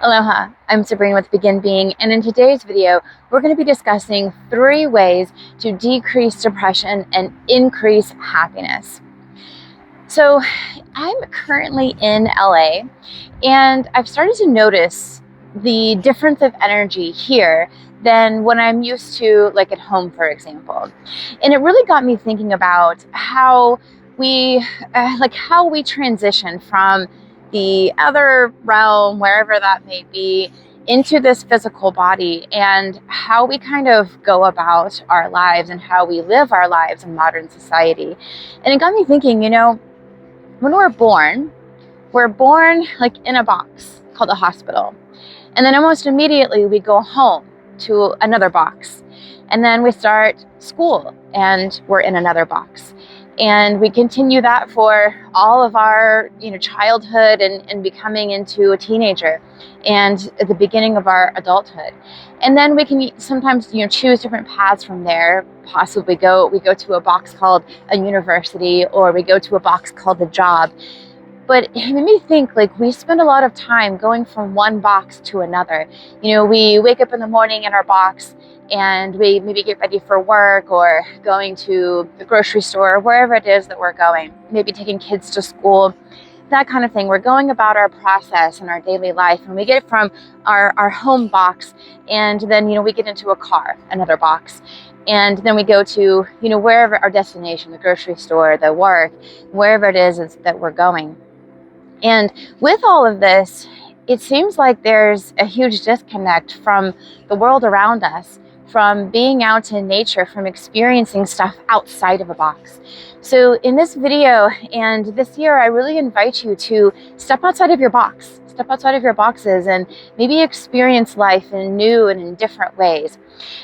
Aloha, I'm Sabrina with Begin Being, and in today's video, we're going to be discussing 3 ways to decrease depression and increase happiness. So I'm currently in LA, and I've started to notice the difference of energy here than when I'm used to, like at home, for example. And it really got me thinking about how we transition from the other realm, wherever that may be, into this physical body, and how we kind of go about our lives and how we live our lives in modern society. And it got me thinking, when we're born like in a box called a hospital. And then almost immediately we go home to another box. And then we start school and we're in another box. And we continue that for all of our, childhood and becoming into a teenager and at the beginning of our adulthood. And then we can sometimes, choose different paths from there. Possibly we go to a box called a university, or we go to a box called a job. But it made me think, we spend a lot of time going from one box to another. We wake up in the morning in our box, and we maybe get ready for work or going to the grocery store, or wherever it is that we're going, maybe taking kids to school, that kind of thing. We're going about our process in our daily life, and we get from our home box, and then, we get into a car, another box. And then we go to, wherever our destination, the grocery store, the work, wherever it is that we're going. And with all of this, it seems like there's a huge disconnect from the world around us, from being out in nature, from experiencing stuff outside of a box. So in this video and this year, I really invite you to step outside of your box, step outside of your boxes, and maybe experience life in new and in different ways.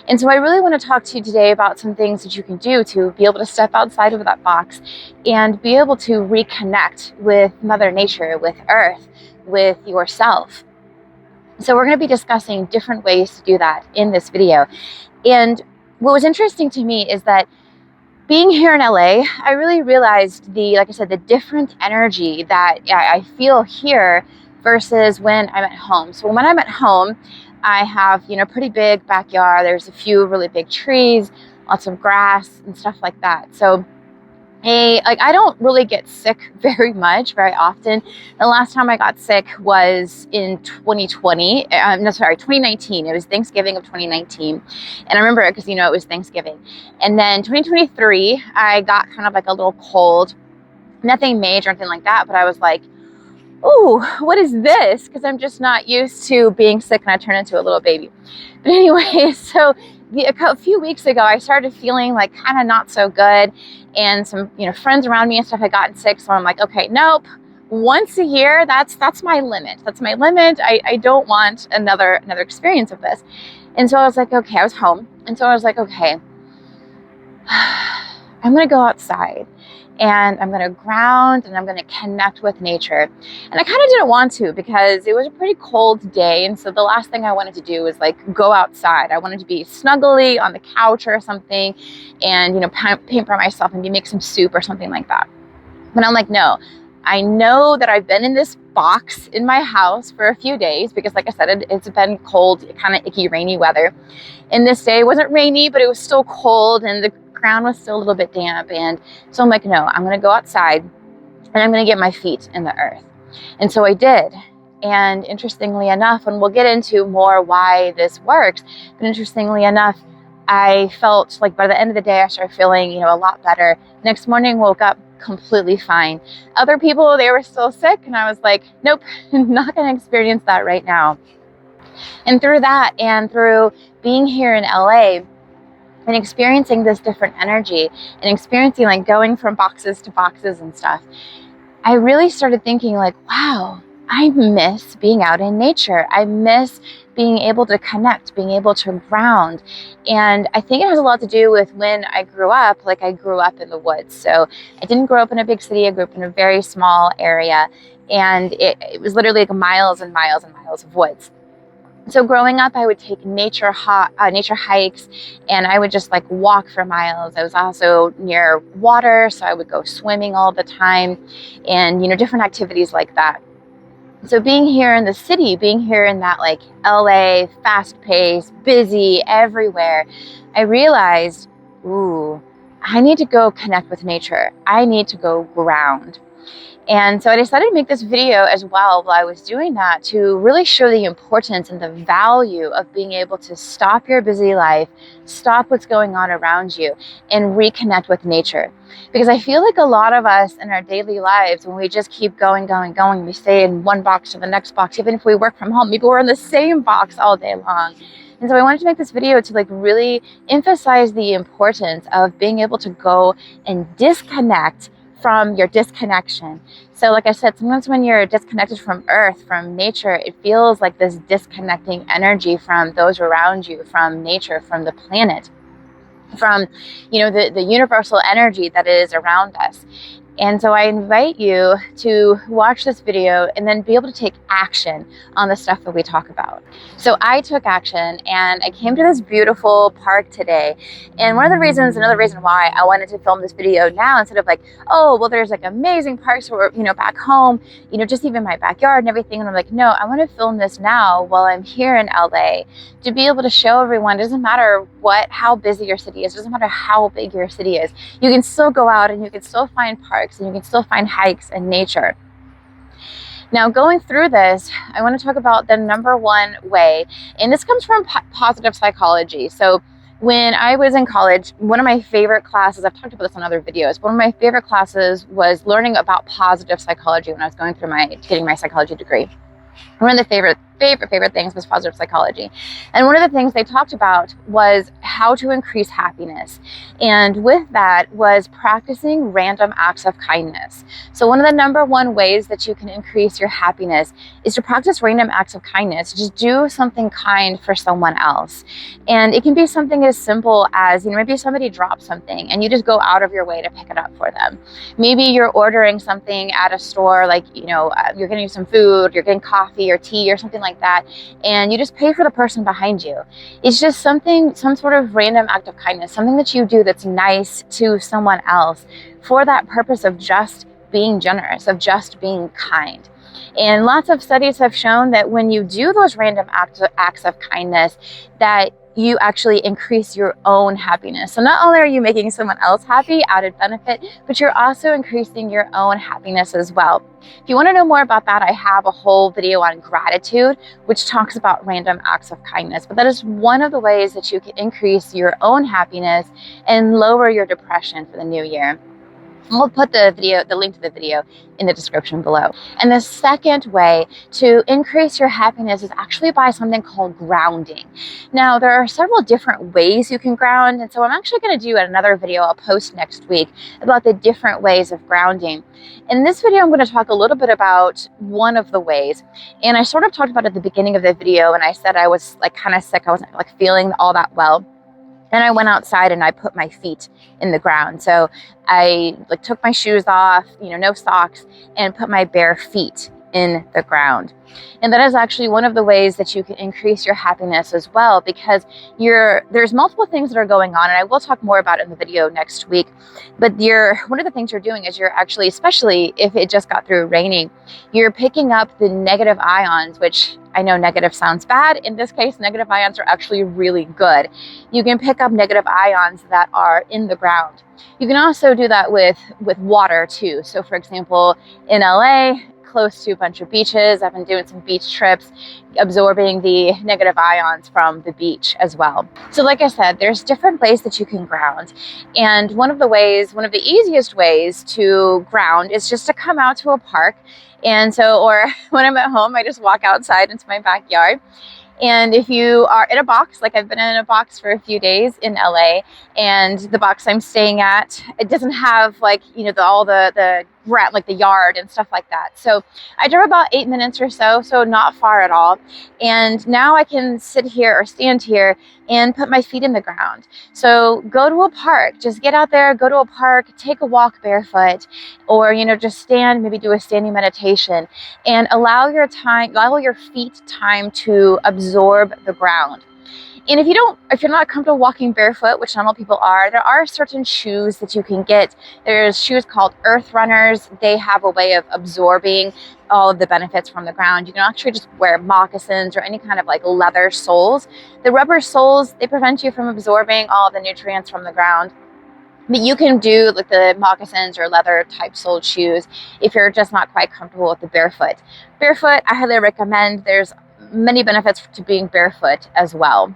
And so I really want to talk to you today about some things that you can do to be able to step outside of that box and be able to reconnect with Mother Nature, with Earth, with yourself. So we're going to be discussing different ways to do that in this video. And what was interesting to me is that being here in LA, I really realized the different energy that I feel here versus when I'm at home. So when I'm at home, I have, pretty big backyard. There's a few really big trees, lots of grass and stuff like that. So I don't really get sick very often. The last time I got sick was in 2019. It was Thanksgiving of 2019. And I remember it because, it was Thanksgiving. And then 2023, I got kind of like a little cold, nothing major, anything like that. But I was like, ooh, what is this? Because I'm just not used to being sick, and I turn into a little baby. But anyway, so a few weeks ago, I started feeling like kind of not so good, and some friends around me and stuff had gotten sick. So I'm like, okay, nope. Once a year, that's my limit. That's my limit. I don't want another experience of this. And so I was like, okay, I was home, and so I was like, okay, I'm gonna go outside. And I'm going to ground, and I'm going to connect with nature. And I kind of didn't want to, because it was a pretty cold day. And so the last thing I wanted to do was go outside. I wanted to be snuggly on the couch or something, and, pamper myself and make some soup or something like that. But I'm like, no, I know that I've been in this box in my house for a few days, because like I said, it's been cold, kind of icky, rainy weather. And this day wasn't rainy, but it was still cold, and the ground was still a little bit damp. And so I'm like, no, I'm going to go outside, and I'm going to get my feet in the earth. And so I did. And interestingly enough, and we'll get into more why this works, but interestingly enough, I felt like by the end of the day, I started feeling, a lot better. Next morning, woke up completely fine. Other people, they were still sick, and I was like, nope, not going to experience that right now. And through that, and through being here in LA, and experiencing this different energy, and experiencing going from boxes to boxes and stuff, I really started thinking wow, I miss being out in nature. I miss being able to connect, being able to ground. And I think it has a lot to do with when I grew up. I grew up in the woods. So I didn't grow up in a big city. I grew up in a very small area. And it was literally miles and miles and miles of woods. So growing up, I would take nature hikes, and I would just walk for miles. I was also near water, so I would go swimming all the time, and different activities like that. So being here in the city, being here in that like LA, fast paced, busy everywhere, I realized, ooh, I need to go connect with nature. I need to go ground. And so I decided to make this video as well while I was doing that, to really show the importance and the value of being able to stop your busy life, stop what's going on around you, and reconnect with nature. Because I feel like a lot of us in our daily lives, when we just keep going, we stay in one box to the next box, even if we work from home, maybe we're in the same box all day long. And so I wanted to make this video to like really emphasize the importance of being able to go and disconnect from your disconnection. So like I said, sometimes when you're disconnected from earth, from nature, it feels like this disconnecting energy from those around you, from nature, from the planet, from, you know, the universal energy that is around us. And so I invite you to watch this video and then be able to take action on the stuff that we talk about. So I took action and I came to this beautiful park today. And another reason why I wanted to film this video now, instead of like, oh, well, there's like amazing parks where, you know, back home, you know, just even my backyard and everything. And I'm like, no, I want to film this now while I'm here in LA, to be able to show everyone, it doesn't matter how busy your city is, it doesn't matter how big your city is, you can still go out and you can still find parks and you can still find hikes and nature. Now, going through this, I want to talk about the number one way, and this comes from positive psychology. So when I was in college, one of my favorite classes, I've talked about this on other videos, one of my favorite classes was learning about positive psychology when I was going through getting my psychology degree. One of the favorite things was positive psychology. And one of the things they talked about was how to increase happiness. And with that was practicing random acts of kindness. So one of the number one ways that you can increase your happiness is to practice random acts of kindness. Just do something kind for someone else. And it can be something as simple as, you know, maybe somebody drops something and you just go out of your way to pick it up for them. Maybe you're ordering something at a store, like, you know, you're getting some food, you're getting coffee or tea or something like that, and you just pay for the person behind you. It's just some sort of random act of kindness, something that you do that's nice to someone else for that purpose of just being generous, of just being kind. And lots of studies have shown that when you do those random acts of kindness, that you actually increase your own happiness. So not only are you making someone else happy, added benefit, but you're also increasing your own happiness as well. If you want to know more about that, I have a whole video on gratitude, which talks about random acts of kindness. But that is one of the ways that you can increase your own happiness and lower your depression for the new year. We'll put the link to the video in the description below. And the second way to increase your happiness is actually by something called grounding. Now, there are several different ways you can ground, and so I'm actually going to do another video I'll post next week about the different ways of grounding. In this video, I'm going to talk a little bit about one of the ways, and I sort of talked about it at the beginning of the video, and I said I was like kind of sick. I wasn't like feeling all that well. And I went outside and I put my feet in the ground. So I like took my shoes off, you know, no socks, and put my bare feet in the ground. And that is actually one of the ways that you can increase your happiness as well, because there's multiple things that are going on, and I will talk more about it in the video next week. But one of the things you're doing is you're actually, especially if it just got through raining, you're picking up the negative ions, which I know negative sounds bad. In this case, negative ions are actually really good. You can pick up negative ions that are in the ground. You can also do that with water too. So for example, in LA, close to a bunch of beaches, I've been doing some beach trips, absorbing the negative ions from the beach as well. So like I said, there's different ways that you can ground. And one of the easiest ways to ground is just to come out to a park. And so, or when I'm at home, I just walk outside into my backyard. And if you are in a box, like I've been in a box for a few days in LA, and the box I'm staying at, it doesn't have like, you know, all the like the yard and stuff like that. So I drove about 8 minutes or so not far at all. And now I can sit here or stand here and put my feet in the ground. So go to a park, just get out there, go to a park, take a walk barefoot, or, you know, just stand, maybe do a standing meditation, and allow your feet time to absorb the ground. And if you're not comfortable walking barefoot, which not all people are, there are certain shoes that you can get. There's shoes called earth runners. They have a way of absorbing all of the benefits from the ground. You can actually just wear moccasins or any kind of like leather soles. The rubber soles, they prevent you from absorbing all the nutrients from the ground. But you can do like the moccasins or leather type soled shoes if you're just not quite comfortable with the barefoot. Barefoot, I highly recommend. There's many benefits to being barefoot as well.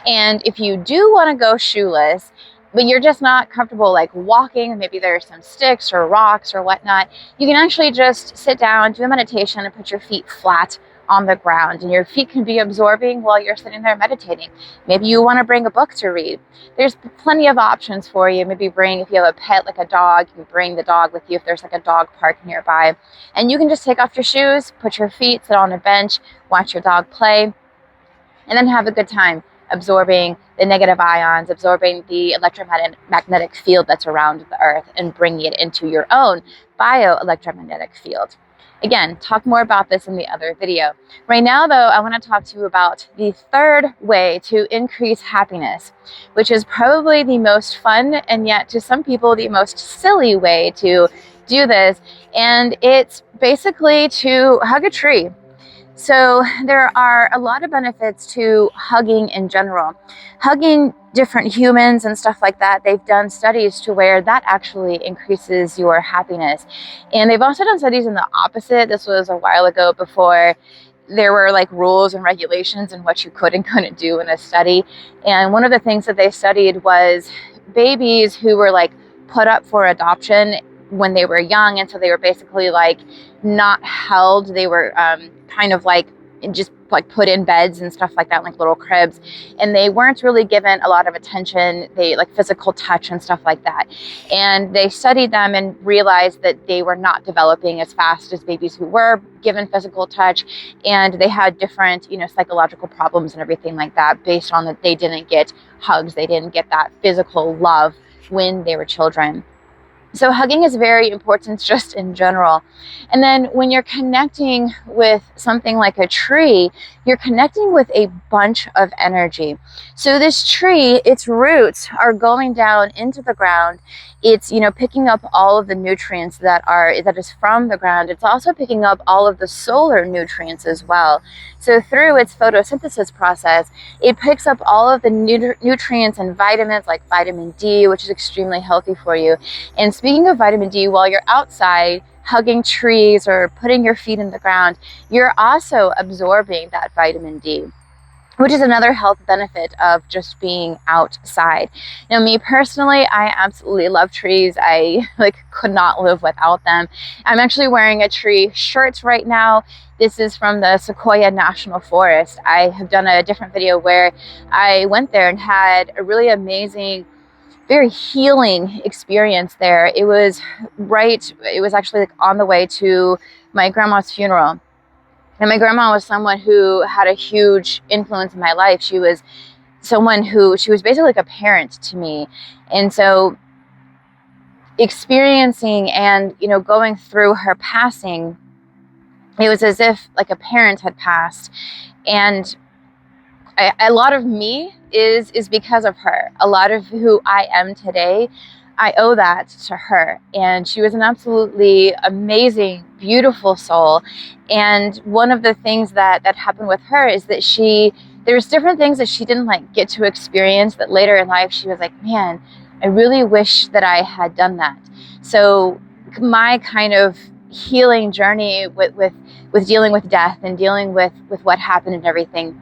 And if you do want to go shoeless, but you're just not comfortable like walking, maybe there's some sticks or rocks or whatnot, you can actually just sit down, do a meditation, and put your feet flat on the ground, and your feet can be absorbing while you're sitting there meditating. Maybe you want to bring a book to read. There's plenty of options for you. Maybe if you have a pet like a dog, you can bring the dog with you if there's like a dog park nearby. And you can just take off your shoes, put your feet, sit on a bench, watch your dog play, and then have a good time absorbing the negative ions, absorbing the electromagnetic field that's around the earth, and bringing it into your own bioelectromagnetic field. Again, talk more about this in the other video. Right now, though, I want to talk to you about the third way to increase happiness, which is probably the most fun and yet to some people the most silly way to do this. And it's basically to hug a tree. So there are a lot of benefits to hugging in general. Hugging different humans and stuff like that, they've done studies to where that actually increases your happiness. And they've also done studies in the opposite. This was a while ago, before there were like rules and regulations and what you could and couldn't do in a study. And one of the things that they studied was babies who were like put up for adoption when they were young, and so they were basically like not held. They were kind of like just like put in beds and stuff like that, like little cribs, and they weren't really given a lot of attention, they like physical touch and stuff like that. And they studied them and realized that they were not developing as fast as babies who were given physical touch, and they had different, psychological problems and everything like that based on that they didn't get hugs, they didn't get that physical love when they were children. So hugging is very important just in general. And then when you're connecting with something like a tree, you're connecting with a bunch of energy. So this tree, its roots are going down into the ground. It's, picking up all of the nutrients that is from the ground. It's also picking up all of the solar nutrients as well. So through its photosynthesis process, it picks up all of the nutrients and vitamins like vitamin D, which is extremely healthy for you. And speaking of vitamin D, while you're outside hugging trees or putting your feet in the ground, you're also absorbing that vitamin D, which is another health benefit of just being outside. Now, me personally, I absolutely love trees. I could not live without them. I'm actually wearing a tree shirt right now. This is from the Sequoia National Forest. I have done a different video where I went there and had a really amazing, very healing experience there. It was actually on the way to my grandma's funeral. And my grandma was someone who had a huge influence in my life. She was basically like a parent to me. And so experiencing and, going through her passing, it was as if like a parent had passed. And a lot of me is because of her. A lot of who I am today, I owe that to her. And she was an absolutely amazing, beautiful soul. And one of the things that happened with her is that there's different things that she didn't get to experience, that later in life she was like, man, I really wish that I had done that. So my kind of healing journey with dealing with death and dealing with what happened and everything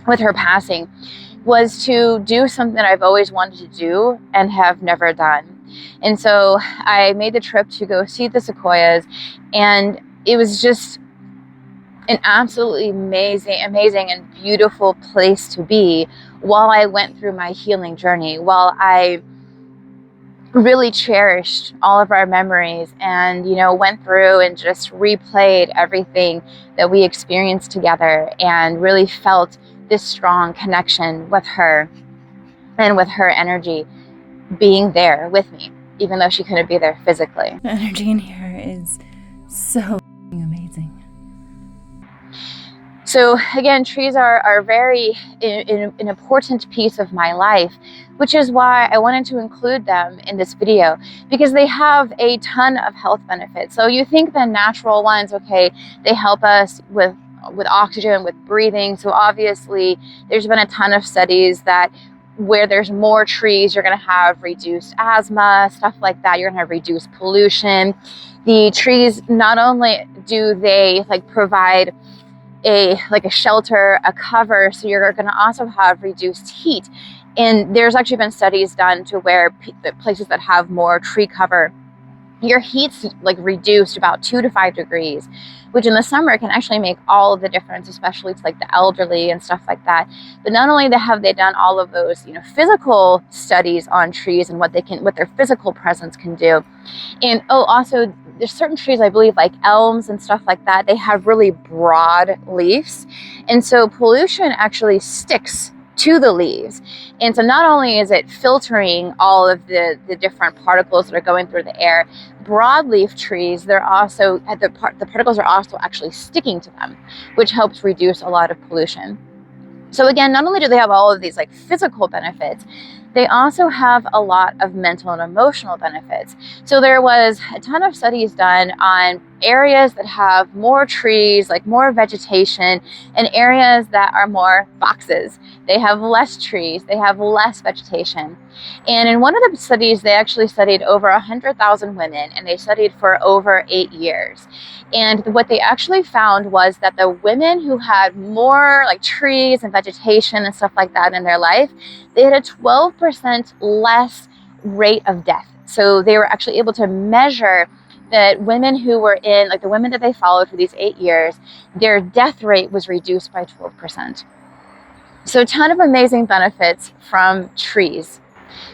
with her passing was to do something that I've always wanted to do and have never done. And so I made the trip to go see the sequoias, and it was just an absolutely amazing and beautiful place to be while I went through my healing journey, while I really cherished all of our memories and, went through and just replayed everything that we experienced together and really felt this strong connection with her and with her energy being there with me, even though she couldn't be there physically. The energy in here is so amazing. So again, trees are very an important piece of my life, which is why I wanted to include them in this video, because they have a ton of health benefits. So you think the natural ones, okay, they help us with oxygen, with breathing. So obviously there's been a ton of studies that where there's more trees, you're going to have reduced asthma, stuff like that. You're going to have reduced pollution. The trees, not only do they like provide a shelter, a cover, so you're going to also have reduced heat. And there's actually been studies done to where the places that have more tree cover, your heat's like reduced about 2 to 5 degrees, which in the summer can actually make all of the difference, especially to like the elderly and stuff like that. But not only have they done all of those, physical studies on trees and what their physical presence can do. And also there's certain trees, I believe, like elms and stuff like that, they have really broad leaves. And so pollution actually sticks to the leaves. And so not only is it filtering all of the different particles that are going through the air, broadleaf trees, they're also, the particles are also actually sticking to them, which helps reduce a lot of pollution. So again, not only do they have all of these like physical benefits, they also have a lot of mental and emotional benefits. So there was a ton of studies done on areas that have more trees, like more vegetation, and areas that are more boxes. They have less trees, they have less vegetation. And in one of the studies, they actually studied over 100,000 women, and they studied for over 8 years. And what they actually found was that the women who had more like trees and vegetation and stuff like that in their life, they had a 12% less rate of death. So they were actually able to measure that women who were in, like the women that they followed for these 8 years, their death rate was reduced by 12%. So a ton of amazing benefits from trees.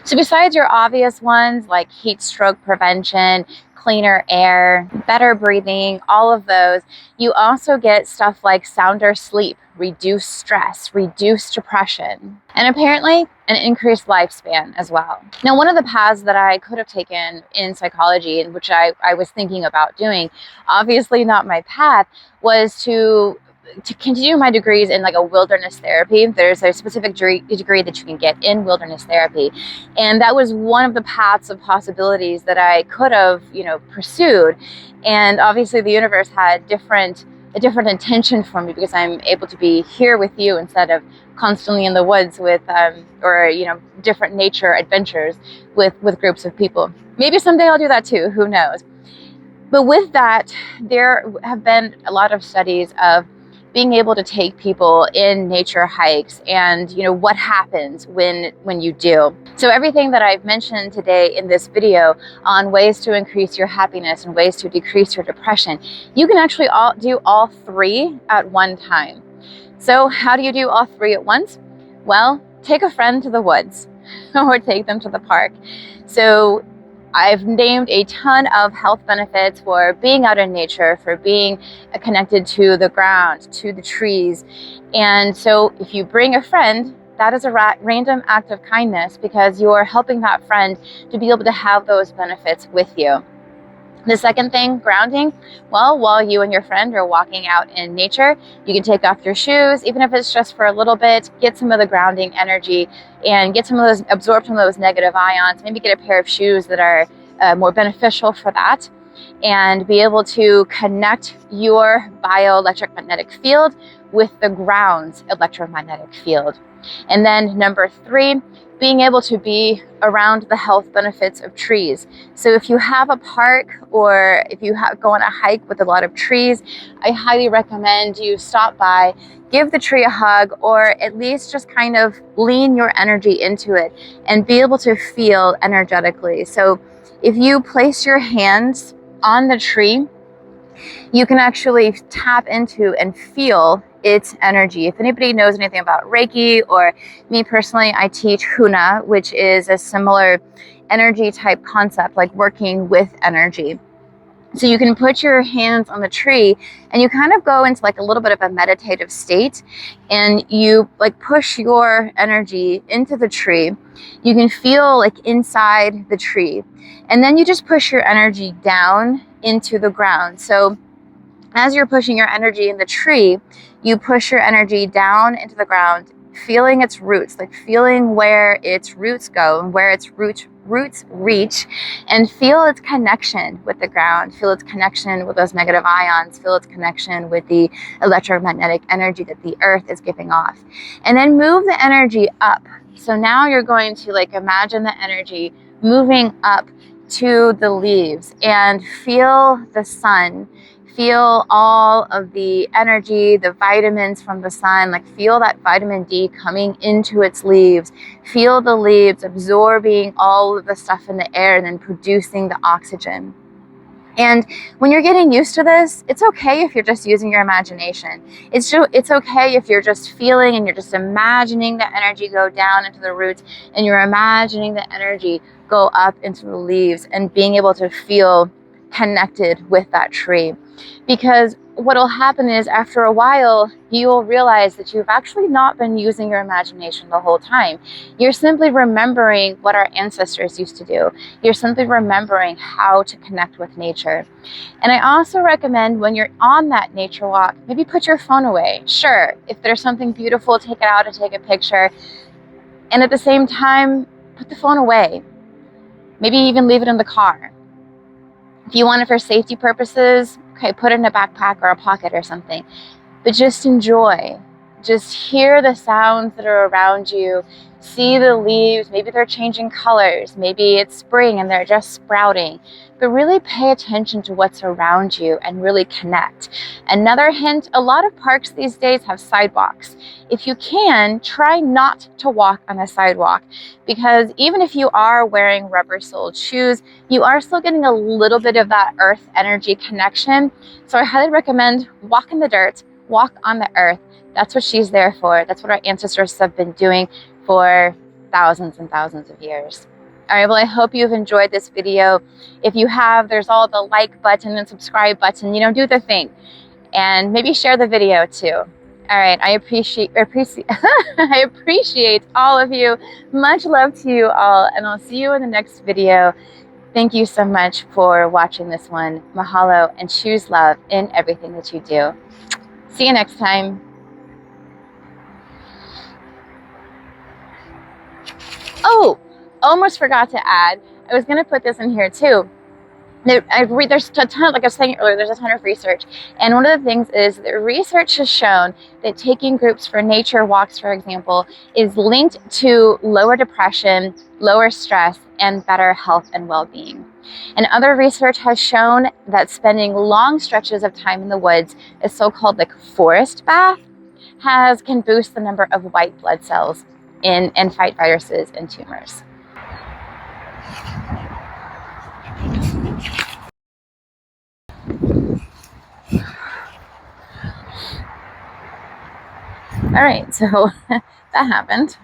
So besides your obvious ones like heat stroke prevention, cleaner air, better breathing, all of those, you also get stuff like sounder sleep, reduced stress, reduced depression, and apparently an increased lifespan as well. Now, one of the paths that I could have taken in psychology, and which I was thinking about doing, obviously not my path, was to continue my degrees in like a wilderness therapy. There's a specific degree that you can get in wilderness therapy. And that was one of the paths of possibilities that I could have, pursued. And obviously the universe had a different intention for me, because I'm able to be here with you instead of constantly in the woods with, different nature adventures with groups of people. Maybe someday I'll do that too, who knows? But with that, there have been a lot of studies of being able to take people in nature hikes and what happens when you do. So everything that I've mentioned today in this video on ways to increase your happiness and ways to decrease your depression, you can actually do all three at one time. So how do you do all three at once? Well, take a friend to the woods or take them to the park. So I've named a ton of health benefits for being out in nature, for being connected to the ground, to the trees. And so if you bring a friend, that is a random act of kindness, because you are helping that friend to be able to have those benefits with you. The second thing, grounding. Well, while you and your friend are walking out in nature, you can take off your shoes, even if it's just for a little bit, get some of the grounding energy and get some of those, absorb some of those negative ions, maybe get a pair of shoes that are more beneficial for that, and be able to connect your bioelectric magnetic field with the ground's electromagnetic field. And then number 3, being able to be around the health benefits of trees. So if you have a park, or if you go on a hike with a lot of trees, I highly recommend you stop by, give the tree a hug, or at least just kind of lean your energy into it and be able to feel energetically. So if you place your hands on the tree, you can actually tap into and feel its energy. If anybody knows anything about Reiki, or me personally, I teach Huna, which is a similar energy type concept, like working with energy. So you can put your hands on the tree and you kind of go into like a little bit of a meditative state, and you like push your energy into the tree. You can feel like inside the tree, and then you just push your energy down into the ground. So as you're pushing your energy in the tree, you push your energy down into the ground, feeling its roots, like feeling where its roots go and where its roots reach, and feel its connection with the ground, feel its connection with those negative ions, feel its connection with the electromagnetic energy that the earth is giving off. And then move the energy up. So now you're going to like imagine the energy moving up to the leaves and feel the sun. Feel all of the energy, the vitamins from the sun, like feel that vitamin D coming into its leaves. Feel the leaves absorbing all of the stuff in the air and then producing the oxygen. And when you're getting used to this, it's okay if you're just using your imagination. It's okay if you're just feeling and you're just imagining the energy go down into the roots and you're imagining the energy go up into the leaves and being able to feel connected with that tree. Because what will happen is after a while, you will realize that you've actually not been using your imagination the whole time. You're simply remembering what our ancestors used to do. You're simply remembering how to connect with nature. And I also recommend when you're on that nature walk, maybe put your phone away. Sure, if there's something beautiful, take it out and take a picture. And at the same time, put the phone away. Maybe even leave it in the car. If you want it for safety purposes, okay, put it in a backpack or a pocket or something. But just enjoy. Just hear the sounds that are around you. See the leaves. Maybe they're changing colors. Maybe it's spring and they're just sprouting. But really pay attention to what's around you and really connect. Another hint, a lot of parks these days have sidewalks. If you can, try not to walk on a sidewalk, because even if you are wearing rubber-soled shoes, you are still getting a little bit of that earth energy connection. So I highly recommend walk in the dirt, walk on the earth. That's what she's there for. That's what our ancestors have been doing for thousands and thousands of years. All right, well, I hope you've enjoyed this video. If you have, there's all the like button and subscribe button, do the thing. And maybe share the video too. All right, I appreciate I appreciate all of you. Much love to you all, and I'll see you in the next video. Thank you so much for watching this one. Mahalo, and choose love in everything that you do. See you next time. Oh, almost forgot to add, I was going to put this in here too. There's a ton, like I was saying earlier, there's a ton of research. And one of the things is that research has shown that taking groups for nature walks, for example, is linked to lower depression, lower stress, and better health and well-being. And other research has shown that spending long stretches of time in the woods, a so-called like forest bath, can boost the number of white blood cells and fight viruses and tumors. All right, so that happened.